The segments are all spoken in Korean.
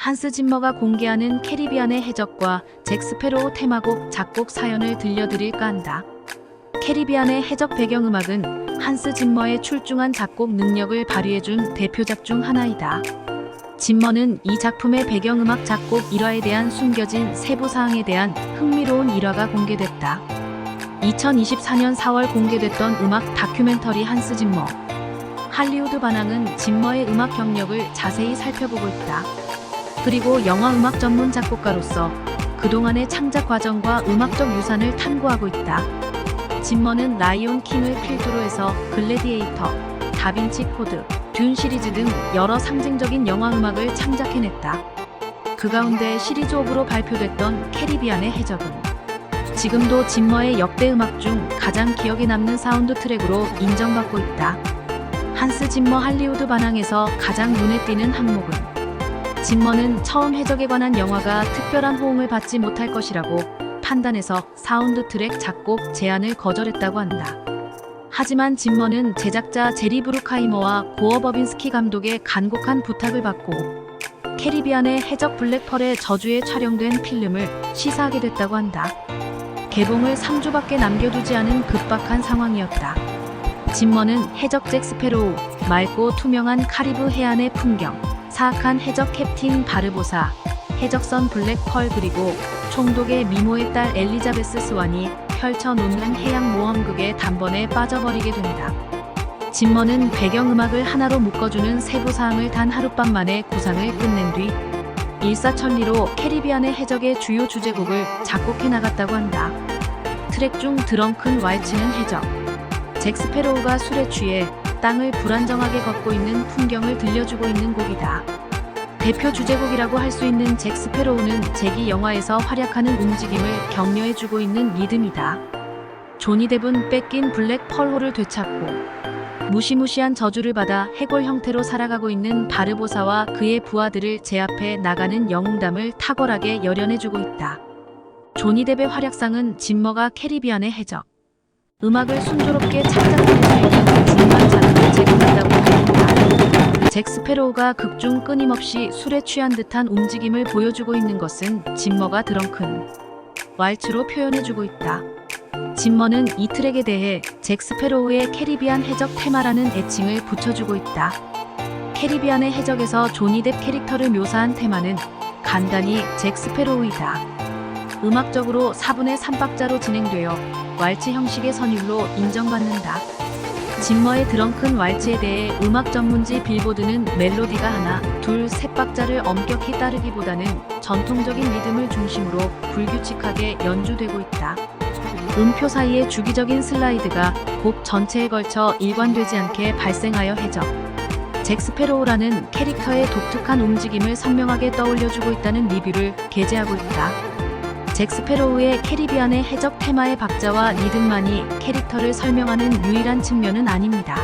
한스 짐머가 공개하는 캐리비안의 해적과 잭 스페로우 테마곡 작곡 사연을 들려드릴까 한다. 캐리비안의 해적 배경음악은 한스 짐머의 출중한 작곡 능력을 발휘해준 대표작 중 하나이다. 짐머는 이 작품의 배경음악 작곡 일화에 대한 숨겨진 세부사항에 대한 흥미로운 일화가 공개됐다. 2024년 4월 공개됐던 음악 다큐멘터리 한스 짐머. 할리우드 반항은 짐머의 음악 경력을 자세히 살펴보고 있다. 그리고 영화 음악 전문 작곡가로서 그동안의 창작 과정과 음악적 유산을 탐구하고 있다. 짐머는 라이온 킹을 필두로 해서 글래디에이터, 다빈치 코드, 듄 시리즈 등 여러 상징적인 영화 음악을 창작해냈다. 그 가운데 시리즈 오브로 발표됐던 캐리비안의 해적은 지금도 짐머의 역대 음악 중 가장 기억에 남는 사운드 트랙으로 인정받고 있다. 한스 짐머 할리우드 반항에서 가장 눈에 띄는 항목은 짐머는 처음 해적에 관한 영화가 특별한 호응을 받지 못할 것이라고 판단해서 사운드 트랙 작곡 제안을 거절했다고 한다. 하지만 짐머는 제작자 제리 브루카이머와 고어 버빈스키 감독의 간곡한 부탁을 받고 캐리비안의 해적 블랙펄의 저주에 촬영된 필름을 시사하게 됐다고 한다. 개봉을 3주밖에 남겨두지 않은 급박한 상황이었다. 짐머는 해적 잭 스페로우, 맑고 투명한 카리브 해안의 풍경, 사악한 해적 캡틴 바르보사, 해적선 블랙펄 그리고 총독의 미모의 딸 엘리자베스 스완이 펼쳐놓는 해양 모험극의 단번에 빠져버리게 된다. 짐머는 배경음악을 하나로 묶어주는 세부사항을 단 하룻밤 만에 구상을 끝낸 뒤 일사천리로 캐리비안의 해적의 주요 주제곡을 작곡해 나갔다고 한다. 트랙 중 드렁큰 왈츠는 해적 잭 스페로우가 술에 취해 땅을 불안정하게 걷고 있는 풍경을 들려주고 있는 곡이다. 대표 주제곡이라고 할 수 있는 잭 스페로우는 잭이 영화에서 활약하는 움직임을 격려해주고 있는 리듬이다. 조니 뎁은 뺏긴 블랙 펄호를 되찾고 무시무시한 저주를 받아 해골 형태로 살아가고 있는 바르보사와 그의 부하들을 제압해 나가는 영웅담을 탁월하게 열연해주고 있다. 조니 뎁의 활약상은 짐머가 캐리비안의 해적 음악을 순조롭게 창작할 수 있는 중요한 자료를 제공한다고 합니다. 잭 스페로우가 극중 끊임없이 술에 취한 듯한 움직임을 보여주고 있는 것은 짐머가 드렁큰 왈츠로 표현해주고 있다. 짐머는 이 트랙에 대해 잭 스페로우의 캐리비안 해적 테마라는 애칭을 붙여주고 있다. 캐리비안의 해적에서 조니 뎁 캐릭터를 묘사한 테마는 간단히 잭 스페로우이다. 음악적으로 4분의 3박자로 진행되어 왈츠 형식의 선율로 인정받는다. 짐머의 드렁큰 왈츠에 대해 음악 전문지 빌보드는 멜로디가 하나, 둘, 셋 박자를 엄격히 따르기보다는 전통적인 리듬을 중심으로 불규칙하게 연주되고 있다. 음표 사이의 주기적인 슬라이드가 곡 전체에 걸쳐 일관되지 않게 발생하여 해적 잭 스페로우라는 캐릭터의 독특한 움직임을 선명하게 떠올려주고 있다는 리뷰를 게재하고 있다. 잭 스페로우의 캐리비안의 해적 테마의 박자와 리듬만이 캐릭터를 설명하는 유일한 측면은 아닙니다.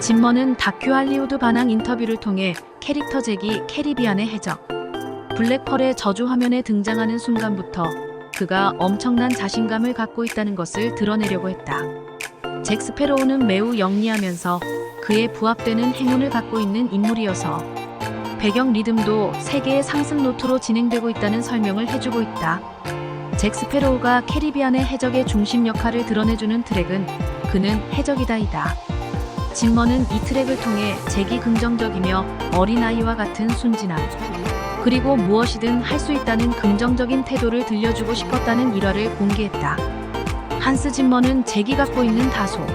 짐머는 다큐 할리우드 반항 인터뷰를 통해 캐릭터 잭이 캐리비안의 해적 블랙펄의 저주 화면에 등장하는 순간부터 그가 엄청난 자신감을 갖고 있다는 것을 드러내려고 했다. 잭 스페로우는 매우 영리하면서 그에 부합되는 행운을 갖고 있는 인물이어서 배경 리듬도 세 개의 상승 노트로 진행되고 있다는 설명을 해주고 있다. 잭 스페로우가 캐리비안의 해적의 중심 역할을 드러내주는 트랙은 그는 해적이다이다. 짐머는 이 트랙을 통해 잭이 긍정적이며 어린아이와 같은 순진함 그리고 무엇이든 할 수 있다는 긍정적인 태도를 들려주고 싶었다는 일화를 공개했다. 한스 짐머는 잭이 갖고 있는 다소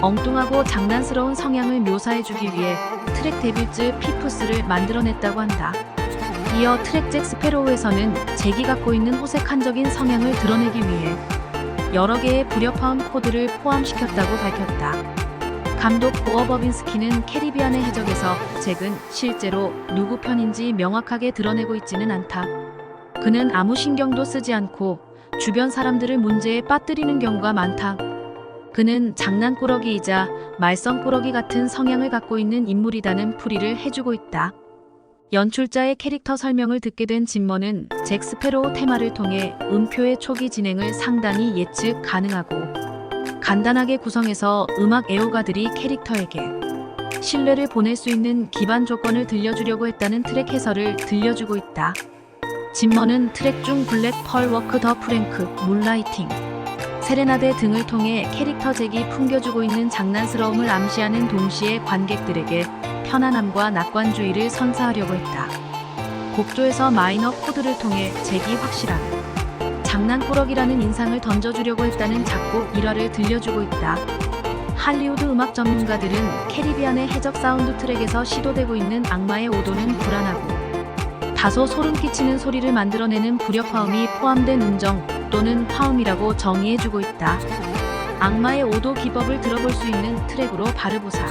엉뚱하고 장난스러운 성향을 묘사해주기 위해 트랙 데빌즈 피프스를 만들어냈다고 한다. 이어 트랙 잭 스페로우에서는 잭이 갖고 있는 호색한적인 성향을 드러내기 위해 여러 개의 불협화음 코드를 포함시켰다고 밝혔다. 감독 고어 버빈스키는 캐리비안의 해적에서 잭은 실제로 누구 편인지 명확하게 드러내고 있지는 않다. 그는 아무 신경도 쓰지 않고 주변 사람들을 문제에 빠뜨리는 경우가 많다. 그는 장난꾸러기이자 말썽꾸러기 같은 성향을 갖고 있는 인물이라는 풀이를 해주고 있다. 연출자의 캐릭터 설명을 듣게 된 짐머는 잭 스페로우 테마를 통해 음표의 초기 진행을 상당히 예측 가능하고 간단하게 구성해서 음악 애호가들이 캐릭터에게 신뢰를 보낼 수 있는 기반 조건을 들려주려고 했다는 트랙 해설을 들려주고 있다. 짐머는 트랙 중 블랙 펄 워크 더 프랭크, 문라이팅, 세레나데 등을 통해 캐릭터 잭이 풍겨주고 있는 장난스러움을 암시하는 동시에 관객들에게 편안함과 낙관주의를 선사하려고 했다. 곡조에서 마이너 코드를 통해 잭이 확실한 장난꾸러기라는 인상을 던져주려고 했다는 작곡 일화를 들려주고 있다. 할리우드 음악 전문가들은 캐리비안의 해적 사운드 트랙에서 시도되고 있는 악마의 오도는 불안하고 다소 소름 끼치는 소리를 만들어내는 불협화음이 포함된 음정 또는 화음이라고 정의해주고 있다. 악마의 오도 기법을 들어볼 수 있는 트랙으로 바르보사,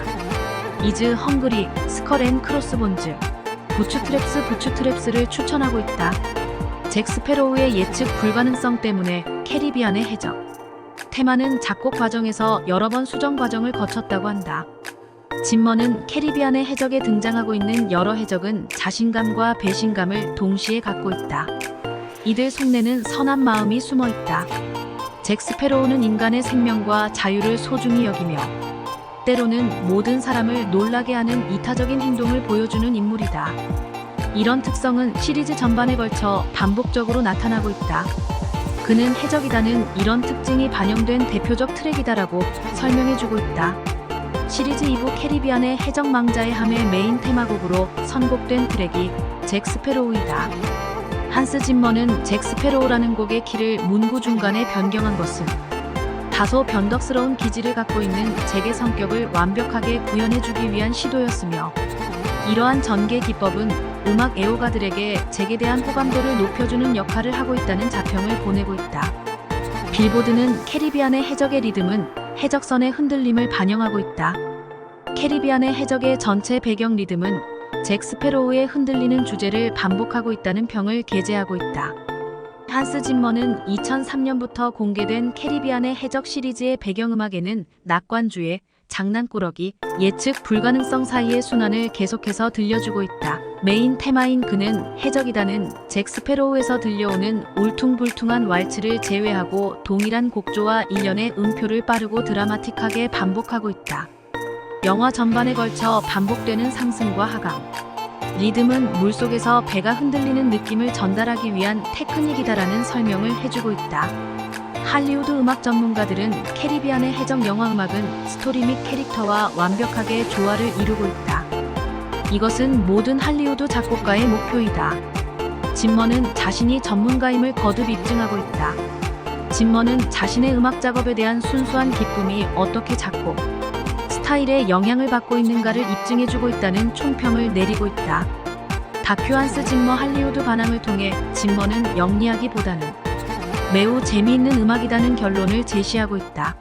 이즈 헝그리, 스컬 앤 크로스본즈, 부추트랩스를 추천하고 있다. 잭 스페로우의 예측 불가능성 때문에 캐리비안의 해적 테마는 작곡 과정에서 여러 번 수정 과정을 거쳤다고 한다. 짐머는 캐리비안의 해적에 등장하고 있는 여러 해적은 자신감과 배신감을 동시에 갖고 있다. 이들 속내는 선한 마음이 숨어 있다. 잭 스페로우는 인간의 생명과 자유를 소중히 여기며 때로는 모든 사람을 놀라게 하는 이타적인 행동을 보여주는 인물이다. 이런 특성은 시리즈 전반에 걸쳐 반복적으로 나타나고 있다. 그는 해적이다는 이런 특징이 반영된 대표적 트랙이다라고 설명해주고 있다. 시리즈 2부 캐리비안의 해적 망자의 함의 메인 테마곡으로 선곡된 트랙이 잭 스페로우이다. 한스 짐머는 잭 스페로우라는 곡의 키를 문구 중간에 변경한 것은 다소 변덕스러운 기질을 갖고 있는 잭의 성격을 완벽하게 구현해주기 위한 시도였으며, 이러한 전개 기법은 음악 애호가들에게 잭에 대한 호감도를 높여주는 역할을 하고 있다는 자평을 보내고 있다. 빌보드는 캐리비안의 해적의 리듬은 해적선의 흔들림을 반영하고 있다. 캐리비안의 해적의 전체 배경 리듬은 잭 스페로우의 흔들리는 주제를 반복하고 있다는 평을 게재하고 있다. 한스 짐머는 2003년부터 공개된 캐리비안의 해적 시리즈의 배경음악에는 낙관주의, 장난꾸러기, 예측 불가능성 사이의 순환을 계속해서 들려주고 있다. 메인 테마인 그는 해적이다는 잭 스페로우에서 들려오는 울퉁불퉁한 왈츠를 제외하고 동일한 곡조와 일련의 음표를 빠르고 드라마틱하게 반복하고 있다. 영화 전반에 걸쳐 반복되는 상승과 하강, 리듬은 물속에서 배가 흔들리는 느낌을 전달하기 위한 테크닉이다라는 설명을 해주고 있다. 할리우드 음악 전문가들은 캐리비안의 해적 영화 음악은 스토리 및 캐릭터와 완벽하게 조화를 이루고 있다. 이것은 모든 할리우드 작곡가의 목표이다. 짐머는 자신이 전문가임을 거듭 입증하고 있다. 짐머는 자신의 음악 작업에 대한 순수한 기쁨이 어떻게 작곡 스타일에 영향을 받고 있는가를 입증해주고 있다는 총평을 내리고 있다. 다큐 한스 짐머 할리우드 반항을 통해 짐머는 영리하기보다는 매우 재미있는 음악이라는 결론을 제시하고 있다.